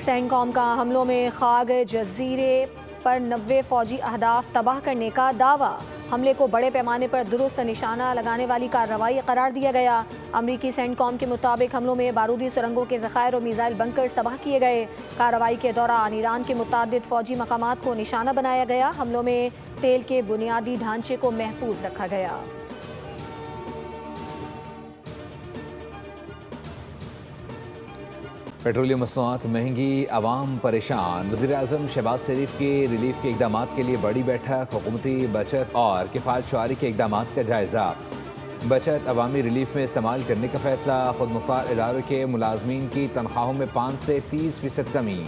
CENTCOM का हमलों में खाग जजीरे पर 90 फौजी अहदाफ तबाह करने का दावा। हमले को बड़े पैमाने पर दुरुस्त निशाना लगाने वाली कार्रवाई करार दिया गया। अमरीकी सेंटकॉम के मुताबिक हमलों में बारूदी सुरंगों के ज़खायर और मिसाइल बंकर तबाह किए गए। कार्रवाई के दौरान ईरान के मुतादिद फौजी मकामात को निशाना बनाया गया। हमलों में तेल के बुनियादी ढांचे को महफूज रखा गया। पेट्रोलियम मसनूआत महंगी, आवाम परेशान। वज़ीर-ए-आज़म शहबाज शरीफ के रिलीफ के इक़दाम के लिए बड़ी बैठक, हुकूमती बचत और किफ़ायत शुआरी के इक़दाम का जायज़ा। बचत अवामी रिलीफ में इस्तेमाल करने का फैसला। खुद मुख्तार इदारों के मुलाजमीन की तनख्वाहों में 5 से 30% कमी।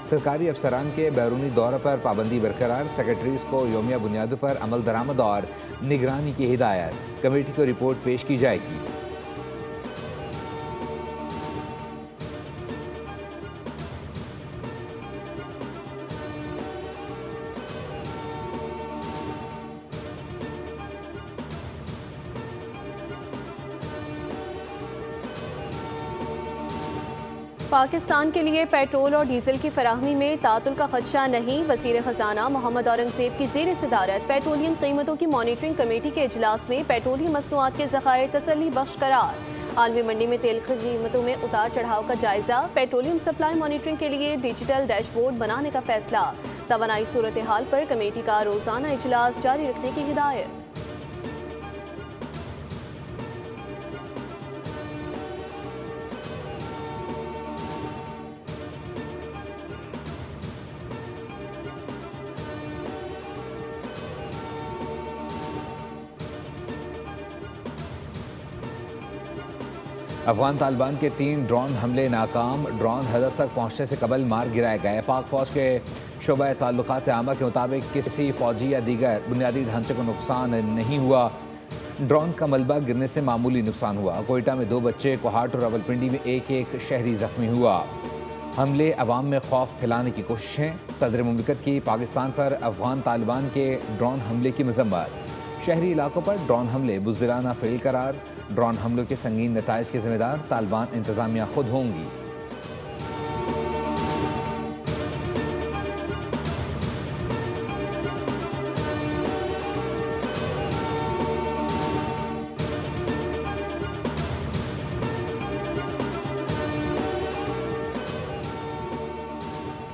सरकारी अफसरान के बैरूनी दौरे पर पाबंदी बरकरार। सेक्रेटरीज़ को यौमिया बुनियादों पर अमल दरामद और निगरानी की हिदायत। कमेटी को रिपोर्ट पेश की जाएगी। पाकिस्तान के लिए पेट्रोल और डीजल की फराहमी में तातुल का खदशा नहीं। वज़ीर ख़जाना मोहम्मद औरंगज़ेब की ज़ेर सदारत पेट्रोलियम कीमतों की मॉनिटरिंग कमेटी के इजलास में पेट्रोलियम मसनूआत के ज़खायर तसल्ली बख्श करार। आलमी मंडी में तेल की कीमतों में उतार चढ़ाव का जायजा। पेट्रोलियम सप्लाई मॉनिटरिंग के लिए डिजिटल डैशबोर्ड बनाने का फैसला। तवानाई सूरत हाल पर कमेटी का रोज़ाना इजलास जारी रखने की हिदायत। अफगान तालिबान के 3 ड्रोन हमले नाकाम। ड्रोन हदफ तक पहुंचने से कबल मार गिराए गए। पाक फौज के शोबा ताल्लुकात आमा के मुताबिक किसी फौजी या दीगर बुनियादी ढांचे को नुकसान नहीं हुआ। ड्रोन का मलबा गिरने से मामूली नुकसान हुआ। कोयटा में 2 बच्चे, कोहाट और रावलपिंडी में एक शहरी जख्मी हुआ। हमले अवाम में खौफ फैलाने की कोशिशें। सदर मुमलिकत की पाकिस्तान पर अफगान तालिबान के ड्रोन हमले की मजम्मत। शहरी इलाकों पर ड्रोन हमले बुज़दिलाना फेल करार। ड्रोन हमलों के संगीन नताइज के जिम्मेदार तालिबान इंतजामिया खुद होंगी।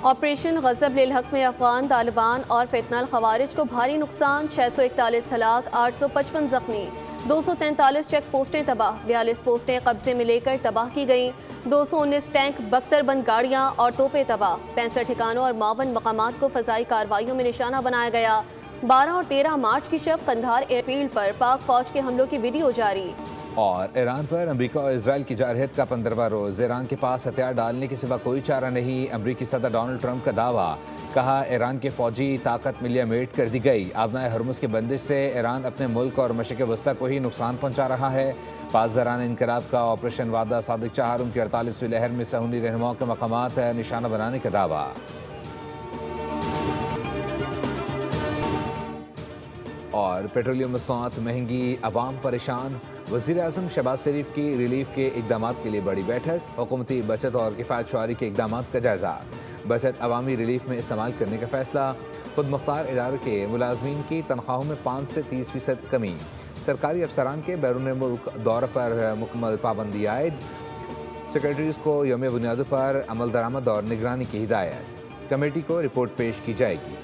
ऑपरेशन गज़ब लिल हक में अफगान तालिबान और फितनल खवारिज को भारी नुकसान। 641 हलाक, 855 जख्मी। 243 चेक पोस्टें तबाह। 42 पोस्टें कब्जे में लेकर तबाह की गईं। 219 टैंक, बख्तरबंद गाड़ियां और तोपें तबाह। 65 ठिकानों और 52 मकामात को फजाई कार्रवाइयों में निशाना बनाया गया। 12 और 13 मार्च की शब कंधार एयरफील्ड पर पाक फौज के हमलों की वीडियो जारी। और ईरान पर अमेरिका और इजराइल की जारहियत का 15वां रोज़। ईरान के पास हथियार डालने के सिवा कोई चारा नहीं। अमेरिकी सदर डोनाल्ड ट्रंप का दावा। कहा, ईरान के फौजी ताकत मिलियमेट कर दी गई। आबनाए हरमुज़ की बंदिश से ईरान अपने मुल्क और मशरिक़ वस्ता को ही नुकसान पहुँचा रहा है। पासदारान इनकलाब का ऑपरेशन वादा सादिक चहारुम की 48वीं लहर में सहूनी रहनुमाओं के मकामात निशाना बनाने का दावा। और पेट्रोलियम मसनूआत महंगी, अवाम परेशान। वज़ीर-ए-आज़म शहबाज शरीफ की रिलीफ के इक़दाम के लिए बड़ी बैठक। हुकूमती बचत और किफ़ायत शुआरी के इक़दाम का जायज़ा। बचत अवामी रिलीफ में इस्तेमाल करने का फैसला। खुद मुख्तार इदारों के मुलाजमीन की तनख्वाहों में 5 से 30% कमी। सरकारी अफसरान के बैरून मुल्क दौरे पर मुकम्मल पाबंदी आयद। सेक्रेटरीज़ को यौम बुनियादों पर अमल दरामद और निगरानी की हिदायत। कमेटी को रिपोर्ट पेश की जाएगी।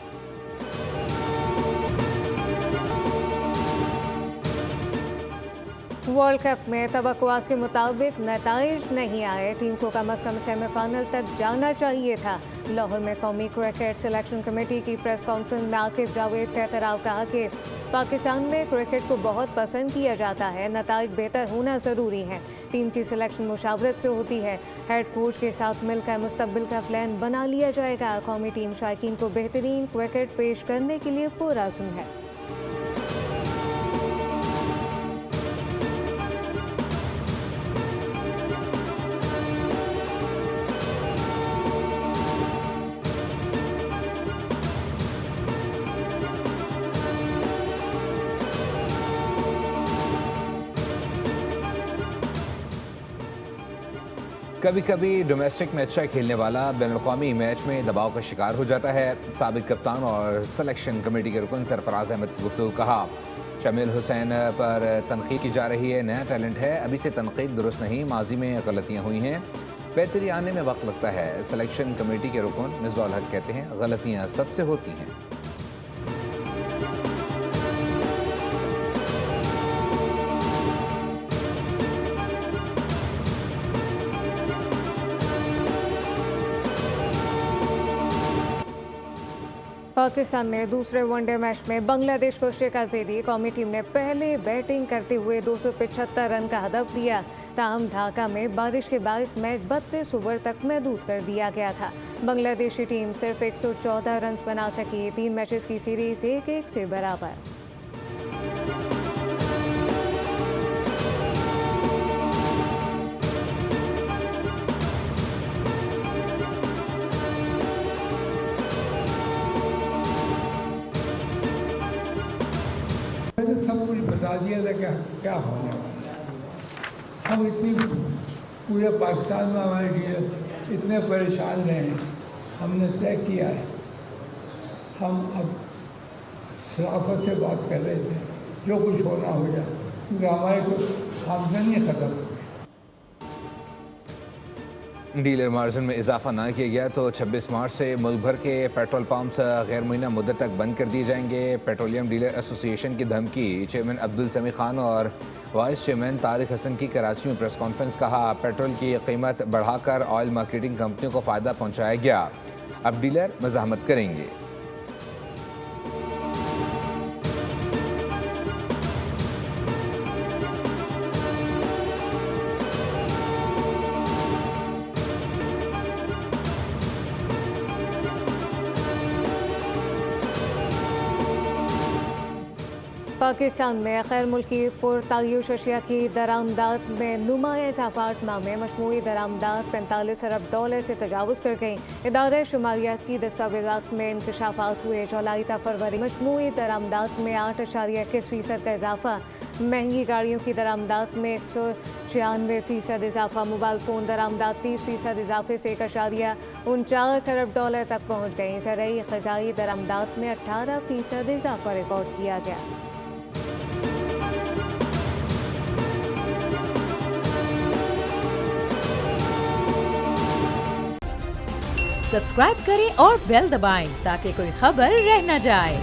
वर्ल्ड कप में तवक्कुआत के मुताबिक नताइज नहीं आए। टीम को कम अज़ कम सेमीफाइनल तक जाना चाहिए था। लाहौर में कौमी क्रिकेट सिलेक्शन कमेटी की प्रेस कॉन्फ्रेंस में आकिब जावेद का एतराफ़ कहा कि पाकिस्तान में क्रिकेट को बहुत पसंद किया जाता है। नताइज बेहतर होना ज़रूरी है। टीम की सिलेक्शन मुशावरत से होती है। हेड कोच के साथ मिलकर मुस्तकबिल का प्लान बना लिया जाएगा। कौमी टीम शायकीन को बेहतरीन क्रिकेट पेश करने के लिए पुरअज़्म है। कभी कभी डोमेस्टिक में अच्छा खेलने वाला बैनुल-अक़वामी मैच में दबाव का शिकार हो जाता है। साबिक कप्तान और सिलेक्शन कमेटी के रुकन सरफराज अहमद की गुफ्तगू। कहा, शमील हुसैन पर तनकीद की जा रही है, नया टैलेंट है, अभी से तनकीद दुरुस्त नहीं, माजी में गलतियाँ हुई हैं, बेहतरी आने में वक्त लगता है। सिलेक्शन कमेटी के रुकन मिसबाह हक कहते हैं, गलतियाँ सबसे होती हैं। पाकिस्तान ने दूसरे वनडे मैच में बांग्लादेश को शिकस्त दे दी। कौमी टीम ने पहले बैटिंग करते हुए 275 रन का हदफ दिया। ताहम ढाका में बारिश के बायस मैच 32 ओवर तक महदूद कर दिया गया था। बांग्लादेशी टीम सिर्फ 114 रन बना सकी। 3 मैचेस की सीरीज 1-1 से बराबर। मैंने सब कुछ बता दिया था क्या होने वाला है। हम इतनी पूरे पाकिस्तान में हमारे डीलर इतने परेशान रहे हैं, हमने तय किया है। हम अब शराफत से बात कर रहे थे, जो कुछ होना हो जाए, क्योंकि हमारी तो आमदनी ख़त्म हो गई। डीलर मार्जिन में इजाफा ना किया गया तो 26 मार्च से मुल्क भर के पेट्रोल पंप्स गैर मुअय्यना मुद्दत तक बंद कर दिए जाएंगे। पेट्रोलियम डीलर एसोसिएशन की धमकी। चेयरमैन अब्दुल समी खान और वाइस चेयरमैन तारिक हसन की कराची में प्रेस कॉन्फ्रेंस। कहा, पेट्रोल की कीमत बढ़ाकर ऑयल मार्केटिंग कंपनियों को फ़ायदा पहुँचाया गया, अब डीलर मज़ाहमत करेंगे। पाकिस्तान में गैर मुल्की पुरतायुश अशिया की दरामदात में नुमाया इजाफात माह में मजमूई दरामदात $45 अरब से तजावुज़ कर गई। इदारे शुमारियात की दस्तावेज़ात में इंकशाफात हुए। जुलाई ta फरवरी मजमूई दरामदात में 8.21% का इजाफा। महंगी गाड़ियों की दरामदात में 196% इजाफा। मोबाइल फ़ोन दरामदात 30% इजाफे से 1.49 अरब तक पहुँच गई। ज़रई ग़िज़ाई दरामदात में 18% इजाफा रिकॉर्ड किया गया। सब्सक्राइब करें और बेल दबाएं ताकि कोई खबर रह न जाए।